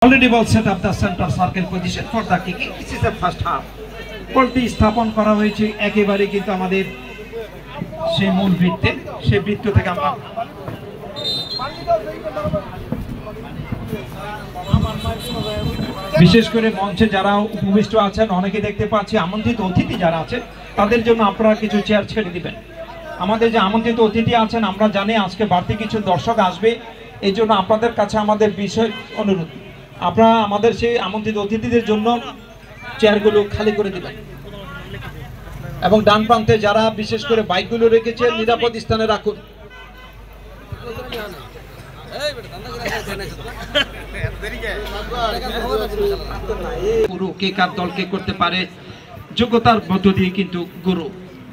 Already ball set up the center circle position for the kicking. This is the first half. বলটি স্থাপন করা হয়েছে একেবারে কিন্তু আমাদের সেই মূল বৃত্তে, সেই বৃত্ত থেকে আমরা বিশেষ করে মঞ্চে যারা উপবিষ্ট আছেন অনেকে দেখতে পাচ্ছি আমন্ত্রিত অতিথি যারা আছেন তাদের জন্য আপনারা কিছু চেয়ার ছেড়ে দিবেন। আমাদের যে আমন্ত্রিত অতিথি আছেন আমরা জানি আজকে বাড়তি কিছু দর্শক আসবে, এই জন্য আপনাদের কাছে আমাদের বিশেষ অনুরোধ, আপনারা আমাদের সেই আমন্ত্রিত অতিথিদের জন্য চেয়ারগুলো খালি করে দিবেন এবং ডান প্রান্তে যারা বিশেষ করে বাইকগুলো রেখেছেন নিরাপদ স্থানে রাখুন। পুরো কে কার দলকে করতে পারে যোগ্যতার মধ্য দিয়ে কিন্তু গুরু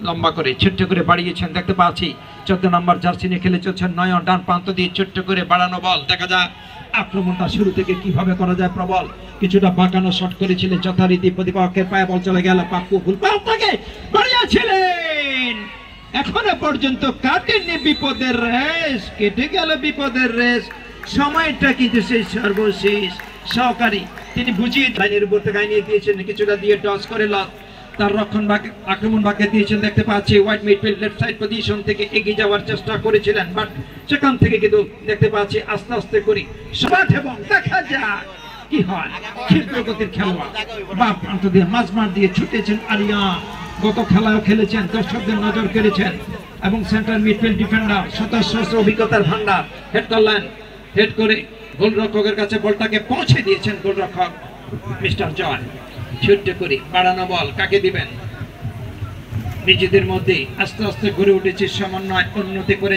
লম্বা করে ছোট্ট করে বাড়িয়েছেন দেখতে পাচ্ছি। 14 নম্বর জার্সি নিয়ে খেলে চলছেন নয়ন, ডান প্রান্ত দিয়ে ছোট্ট করে বাড়ানো বল, দেখা যাক আক্রমণটা শুরু থেকে কিভাবে করা যায়। প্রবল কিছুটা বাঁকানো শট করেছিলেন যথারীতি, প্রতিপক্ষের পায়ে বল চলে গেল, পাপ্পু ফুল পাও থেকে বাড়িয়েছিলেন, এখনো পর্যন্ত কাটেনি বিপদের রেস, কেটে গেল বিপদের রেস, সময়টা কিন্তু সেই সর্বশেষ সহকারী তিনি বুঝিয়ে লাইনের উপর থেকে নিয়ে দিয়েছেন, কিছুটা দিয়ে টস করে লক তার রক্ষণ ভাগ আক্রমণ ভাগে দিয়েছেন দেখতে পাচ্ছি। White midfield left side position থেকে এগিয়ে যাওয়ার চেষ্টা করেছিলেন, বাট সেখান থেকে কিন্তু দেখতে পাচ্ছি আস্তে আস্তে করি সবাই এবং দেখা যাক কি হয়। ক্ষিপ্র গতির খেলোয়াড় বাম প্রান্ত দিয়ে মাঝমাঠ দিয়ে ছুটেছেন আলিয়া, গত খেলাও খেলেছেন, দর্শকদের নজর কেড়েছেন এবং সেন্টার মিডফিল্ড ডিফেন্ডার সহস্র অভিজ্ঞতার ভান্ডার হেড করলেন, হেড করে গোলরক্ষকের কাছে বলটাকে পৌঁছে দিয়েছেন গোলরক্ষক মিস্টার জয়। ছোট্ট করে বাড়ানো বল কাকে দিবেন, নিজেদের মধ্যে আস্তে আস্তে গড়ে উঠেছে সমন্বয়, উন্নতি করে